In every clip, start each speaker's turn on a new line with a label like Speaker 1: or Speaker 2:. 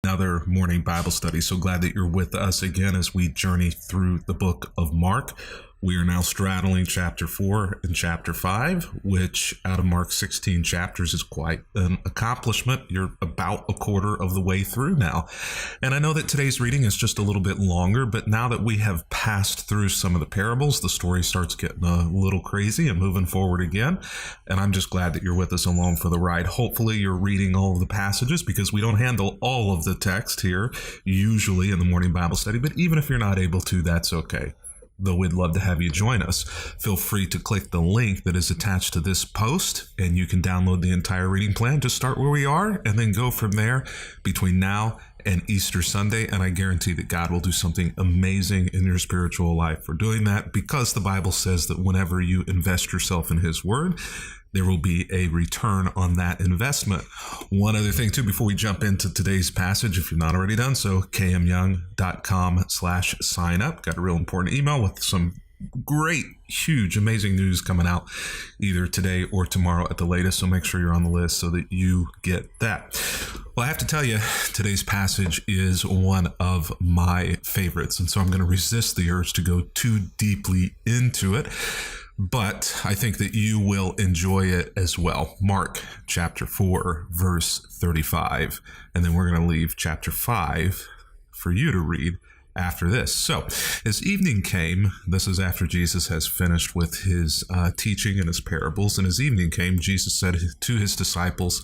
Speaker 1: Another morning Bible study. So glad that you're with us again as we journey through the book of Mark. We are now straddling chapter 4 and chapter 5, which out of Mark's 16 chapters is quite an accomplishment. You're about a quarter of the way through now. And I know that today's reading is just a little bit longer, but now that we have passed through some of the parables, the story starts getting a little crazy and moving forward again. And I'm just glad that you're with us along for the ride. Hopefully you're reading all of the passages because we don't handle all of the text here, usually in the morning Bible study. But even if you're not able to, that's okay. Though we'd love to have you join us. Feel free to click the link that is attached to this post and you can download the entire reading plan. Just start where we are and then go from there between now and Easter Sunday. And I guarantee that God will do something amazing in your spiritual life for doing that, because the Bible says that whenever you invest yourself in His Word, there will be a return on that investment. One other thing too, before we jump into today's passage, if you've not already done so, kmyoung.com/sign up. Got a real important email with some great, huge, amazing news coming out either today or tomorrow at the latest. So make sure you're on the list so that you get that. Well, I have to tell you, today's passage is one of my favorites. And so I'm going to resist the urge to go too deeply into it. But I think that you will enjoy it as well. Mark chapter 4, verse 35. And then we're going to leave chapter 5 for you to read after this. So as evening came, this is after Jesus has finished with his teaching and his parables. And as evening came, Jesus said to his disciples,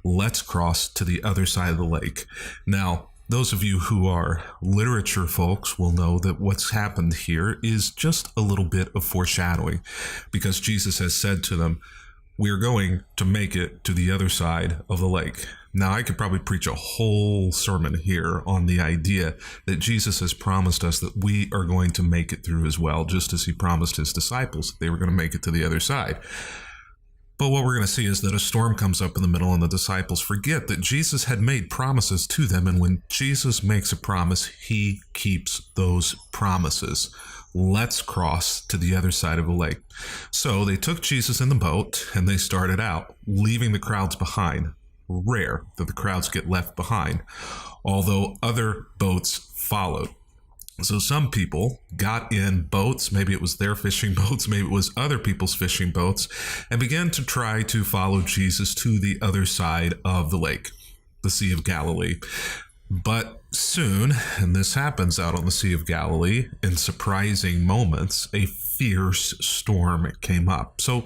Speaker 1: "Let's cross to the other side of the lake." Now, those of you who are literature folks will know that what's happened here is just a little bit of foreshadowing, because Jesus has said to them, "We're going to make it to the other side of the lake." Now, I could probably preach a whole sermon here on the idea that Jesus has promised us that we are going to make it through as well, just as he promised his disciples they were going to make it to the other side. But what we're going to see is that a storm comes up in the middle and the disciples forget that Jesus had made promises to them. And when Jesus makes a promise, he keeps those promises. Let's cross to the other side of the lake. So they took Jesus in the boat and they started out, leaving the crowds behind. Rare that the crowds get left behind, although other boats followed. So some people got in boats, maybe it was their fishing boats, maybe it was other people's fishing boats, and began to try to follow Jesus to the other side of the lake, the Sea of Galilee. But soon, and this happens out on the Sea of Galilee, in surprising moments, a fierce storm came up. So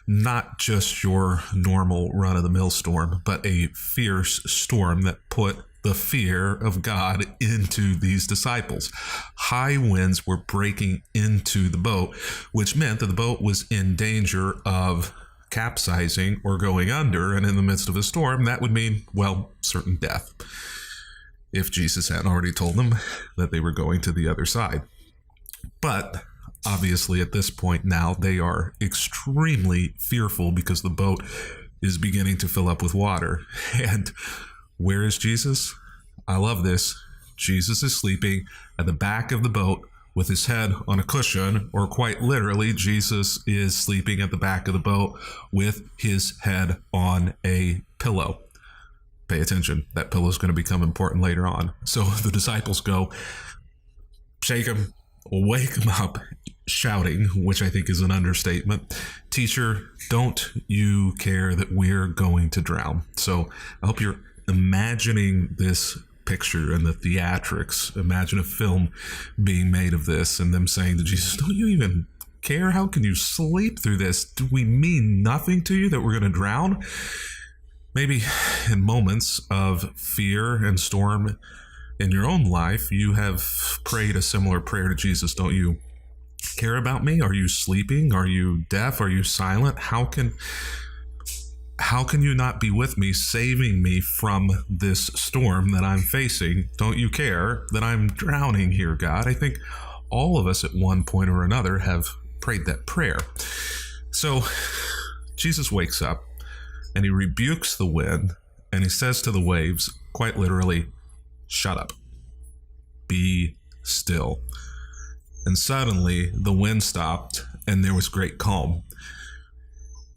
Speaker 1: not just your normal run-of-the-mill storm, but a fierce storm that put the fear of God into these disciples. High winds were breaking into the boat, which meant that the boat was in danger of capsizing or going under. And in the midst of a storm, that would mean, well, certain death, if Jesus hadn't already told them that they were going to the other side. But obviously at this point now, they are extremely fearful because the boat is beginning to fill up with water. And where is Jesus? I love this. Jesus is sleeping at the back of the boat with his head on a cushion, or quite literally, Jesus is sleeping at the back of the boat with his head on a pillow. Pay attention. That pillow is going to become important later on. So the disciples go, shake him, wake him up, shouting, which I think is an understatement. "Teacher, don't you care that we're going to drown?" So I hope you're imagining this picture and the theatrics. Imagine a film being made of this and them saying to Jesus, "Don't you even care? How can you sleep through this? Do we mean nothing to you that we're going to drown?" Maybe in moments of fear and storm in your own life, you have prayed a similar prayer to Jesus. "Don't you care about me? Are you sleeping? Are you deaf? Are you silent? How can you not be with me, saving me from this storm that I'm facing? Don't you care that I'm drowning here, God?" I think all of us at one point or another have prayed that prayer. So Jesus wakes up and he rebukes the wind and he says to the waves, quite literally, "Shut up. Be still." And suddenly the wind stopped and there was great calm.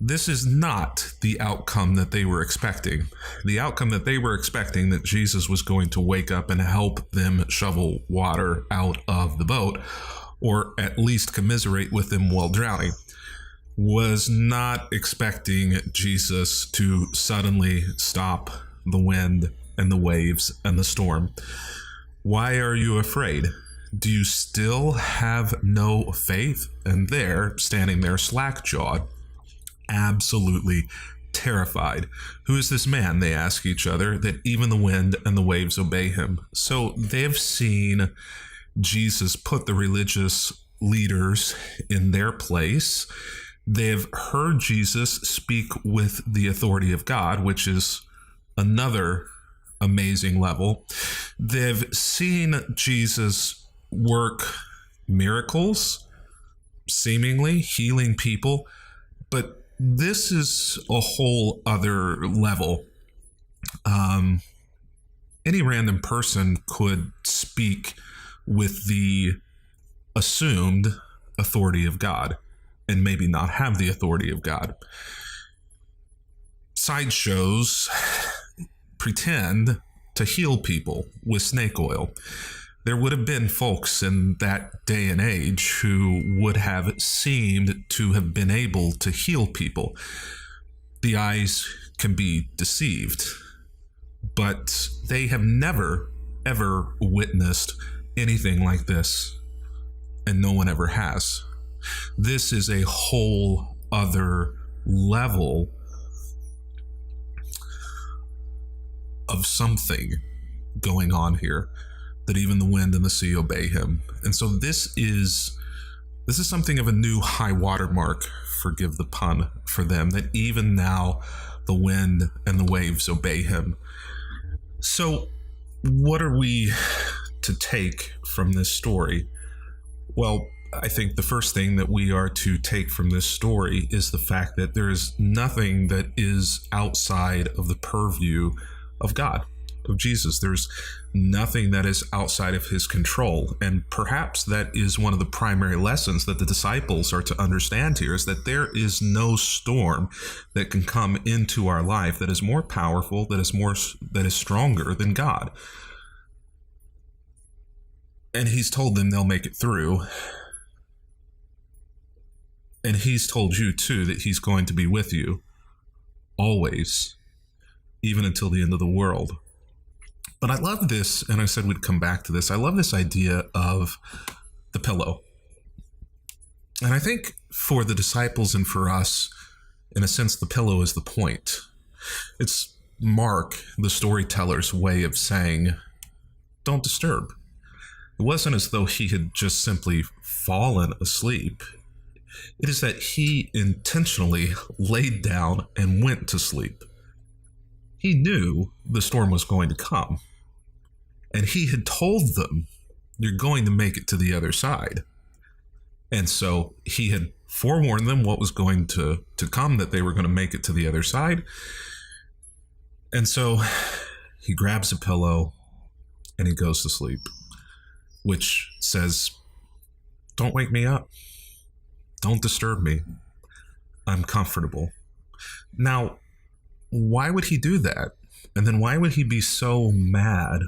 Speaker 1: This is not the outcome that they were expecting. The outcome that they were expecting, that Jesus was going to wake up and help them shovel water out of the boat, or at least commiserate with them while drowning, was not expecting Jesus to suddenly stop the wind and the waves and the storm. Why are you afraid? Do you still have no faith? And they're standing there slack-jawed, absolutely terrified. Who is this man, they ask each other, that even the wind and the waves obey him? So they've seen Jesus put the religious leaders in their place. They've heard Jesus speak with the authority of God, which is another amazing level. They've seen Jesus work miracles, seemingly healing people, but this is a whole other level. Any random person could speak with the assumed authority of God and maybe not have the authority of God. Sideshows pretend to heal people with snake oil. There would have been folks in that day and age who would have seemed to have been able to heal people. The eyes can be deceived, but they have never, ever witnessed anything like this, and no one ever has. This is a whole other level of something going on here, that even the wind and the sea obey him. And so this is something of a new high water mark, forgive the pun, for them, that even now the wind and the waves obey him. So what are we to take from this story? Well, I think the first thing that we are to take from this story is the fact that there is nothing that is outside of the purview of God, of Jesus. There's nothing that is outside of his control. And perhaps that is one of the primary lessons that the disciples are to understand here, is that there is no storm that can come into our life that is more powerful, that is stronger than God. And he's told them they'll make it through. And he's told you too that he's going to be with you always, even until the end of the world. But I love this, and I said we'd come back to this. I love this idea of the pillow. And I think for the disciples and for us, in a sense, the pillow is the point. It's Mark, the storyteller's way of saying, don't disturb. It wasn't as though he had just simply fallen asleep. It is that he intentionally laid down and went to sleep. He knew the storm was going to come, and he had told them, you're going to make it to the other side. And so he had forewarned them what was going to come, that they were going to make it to the other side. And so he grabs a pillow and he goes to sleep, which says, don't wake me up. Don't disturb me. I'm comfortable. Now, why would he do that? And then why would he be so mad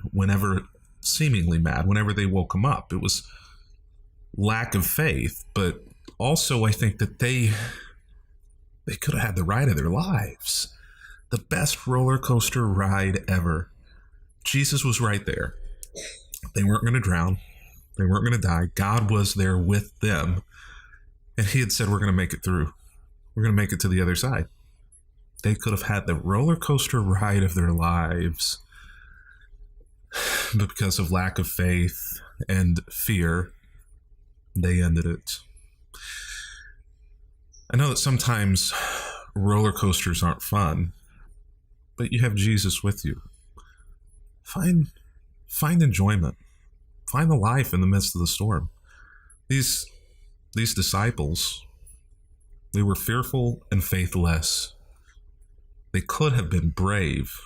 Speaker 1: seemingly mad, whenever they woke him up? It was lack of faith, but also I think that they could have had the ride of their lives. The best roller coaster ride ever. Jesus was right there. They weren't going to drown. They weren't going to die. God was there with them. And he had said, we're going to make it through. We're going to make it to the other side. They could have had the roller coaster ride of their lives, but because of lack of faith and fear, they ended it. I know that sometimes roller coasters aren't fun, but you have Jesus with you. Find enjoyment. Find the life in the midst of the storm. These disciples, they were fearful and faithless. They could have been brave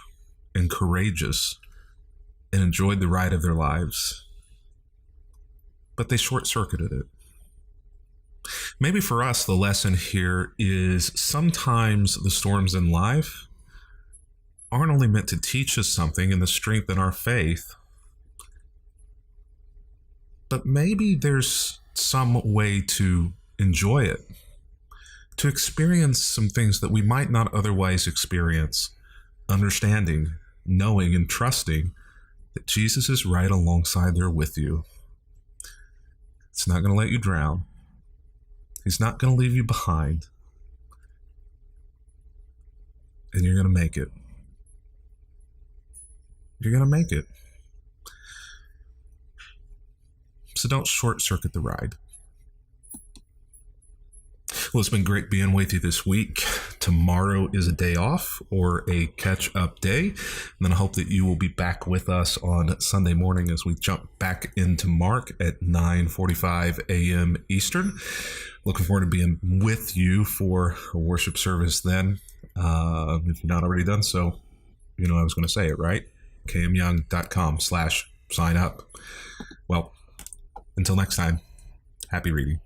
Speaker 1: and courageous and enjoyed the ride of their lives, but they short-circuited it. Maybe for us, the lesson here is sometimes the storms in life aren't only meant to teach us something and to strengthen our faith, but maybe there's some way to enjoy it, to experience some things that we might not otherwise experience, understanding, knowing, and trusting that Jesus is right alongside there with you. It's not going to let you drown. He's not going to leave you behind. And you're going to make it. You're going to make it. So don't short circuit the ride. Well, it's been great being with you this week. Tomorrow is a day off or a catch-up day. And then I hope that you will be back with us on Sunday morning as we jump back into Mark at 9:45 a.m. Eastern. Looking forward to being with you for a worship service then. If you're not already done so, you know I was going to say it, right? kmyoung.com/sign up. Well, until next time, happy reading.